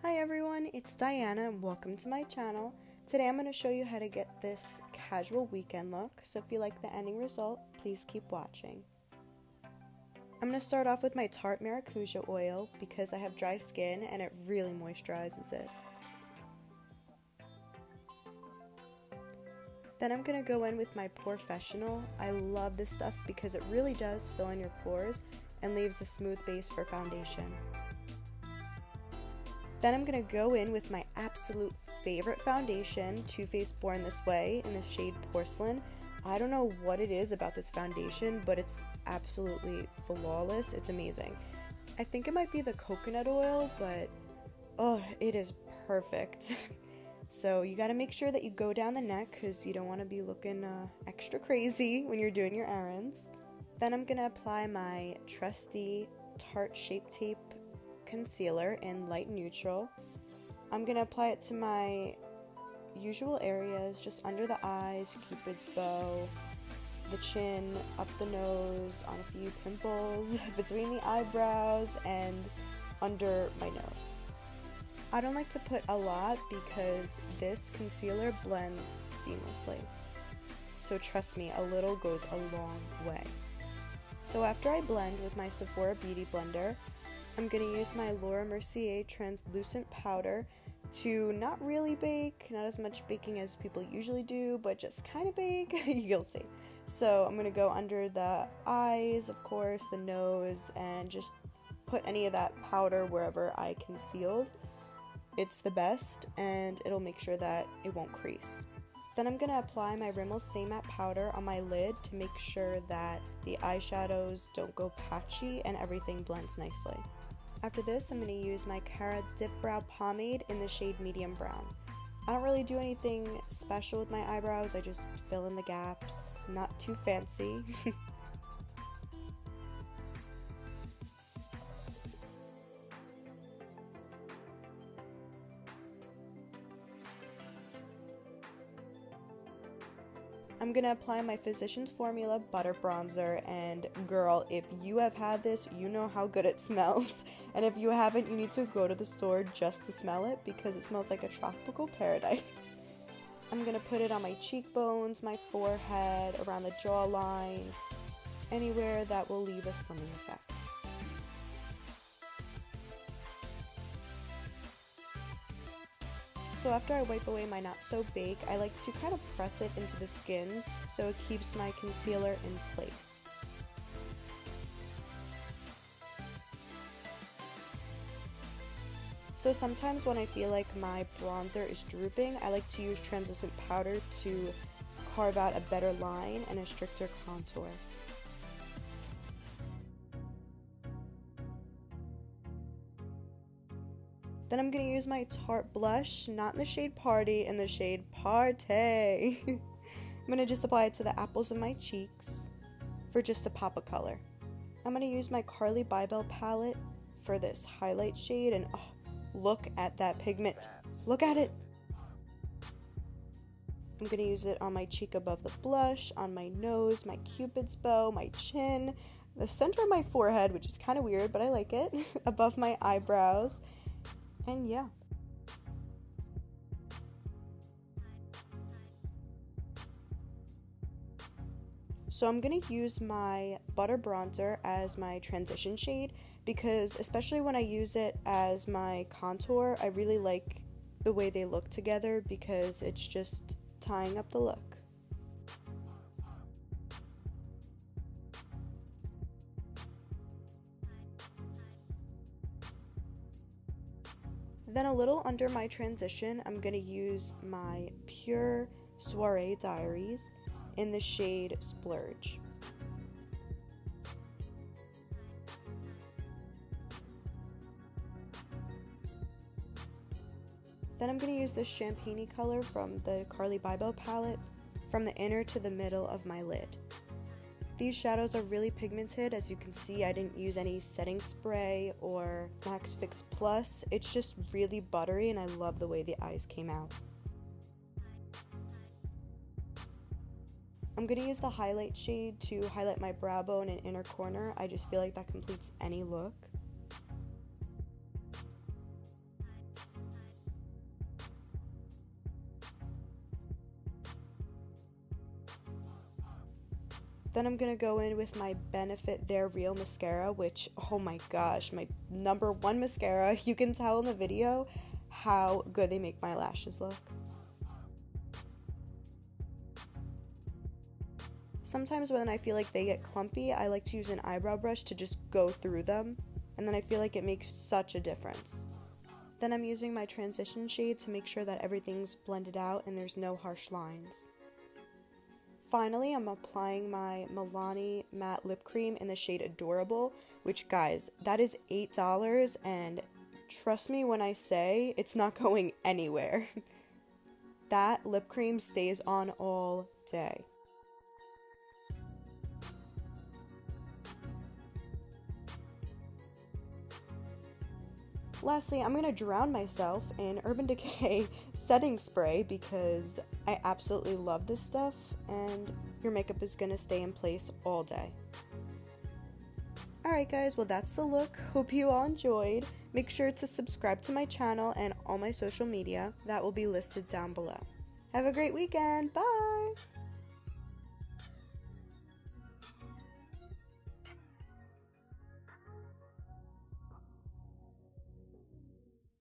Hi everyone, it's Diana and welcome to my channel. Today I'm going to show you how to get this casual weekend look, so if you like the ending result, please keep watching. I'm going to start off with my Tarte Maracuja oil because I have dry skin and it really moisturizes it. Then I'm going to go in with my Porefessional. I love this stuff because it really does fill in your pores and leaves a smooth base for foundation. Then I'm going to go in with my absolute favorite foundation, Too Faced Born This Way, in the shade Porcelain. I don't know what it is about this foundation, but it's absolutely flawless. It's amazing. I think it might be the coconut oil, but oh, it is perfect. So you got to make sure that you go down the neck because you don't want to be looking extra crazy when you're doing your errands. Then I'm going to apply my trusty Tarte Shape Tape concealer in light neutral. I'm going to apply it to my usual areas, just under the eyes, cupid's bow, the chin, up the nose, on a few pimples, between the eyebrows, and under my nose. I don't like to put a lot because this concealer blends seamlessly. So trust me, a little goes a long way. So after I blend with my Sephora Beauty Blender, I'm going to use my Laura Mercier translucent powder to not really bake, not as much baking as people usually do, but just kind of bake, you'll see. So I'm going to go under the eyes, of course, the nose, and just put any of that powder wherever I concealed. It's the best, and it'll make sure that it won't crease. Then I'm going to apply my Rimmel Stay Matte powder on my lid to make sure that the eyeshadows don't go patchy and everything blends nicely. After this, I'm going to use my Cara Dip Brow Pomade in the shade Medium Brown. I don't really do anything special with my eyebrows, I just fill in the gaps, not too fancy. I'm going to apply my Physicians Formula Butter Bronzer, and girl, if you have had this, you know how good it smells. And if you haven't, you need to go to the store just to smell it because it smells like a tropical paradise. I'm going to put it on my cheekbones, my forehead, around the jawline, anywhere that will leave a slimming effect. So after I wipe away my not so bake, I like to kind of press it into the skin so it keeps my concealer in place. So sometimes when I feel like my bronzer is drooping, I like to use translucent powder to carve out a better line and a stricter contour. Then I'm going to use my Tarte blush, not in the shade Party, in the shade Party. I'm going to just apply it to the apples of my cheeks for just a pop of color. I'm going to use my Carly Bybel palette for this highlight shade, and oh, look at that pigment. Look at it! I'm going to use it on my cheek above the blush, on my nose, my cupid's bow, my chin, the center of my forehead, which is kind of weird, but I like it, above my eyebrows. And yeah. So I'm going to use my Butter Bronzer as my transition shade because especially when I use it as my contour, I really like the way they look together because it's just tying up the look. Then a little under my transition, I'm going to use my Pure Soiree Diaries in the shade Splurge. Then I'm going to use this champagne color from the Carly Bybel palette from the inner to the middle of my lid. These shadows are really pigmented. As you can see, I didn't use any setting spray or Max Fix Plus. It's just really buttery and I love the way the eyes came out. I'm going to use the highlight shade to highlight my brow bone and inner corner. I just feel like that completes any look. Then I'm going to go in with my Benefit They're Real mascara, which, oh my gosh, my number one mascara. You can tell in the video how good they make my lashes look. Sometimes when I feel like they get clumpy, I like to use an eyebrow brush to just go through them, and then I feel like it makes such a difference. Then I'm using my transition shade to make sure that everything's blended out and there's no harsh lines. Finally, I'm applying my Milani matte lip cream in the shade Adorable, which, guys, that is $8, and trust me when I say it's not going anywhere. That lip cream stays on all day. Lastly, I'm going to drown myself in Urban Decay setting spray because I absolutely love this stuff and your makeup is going to stay in place all day. Alright guys, well that's the look. Hope you all enjoyed. Make sure to subscribe to my channel and all my social media. That will be listed down below. Have a great weekend. Bye!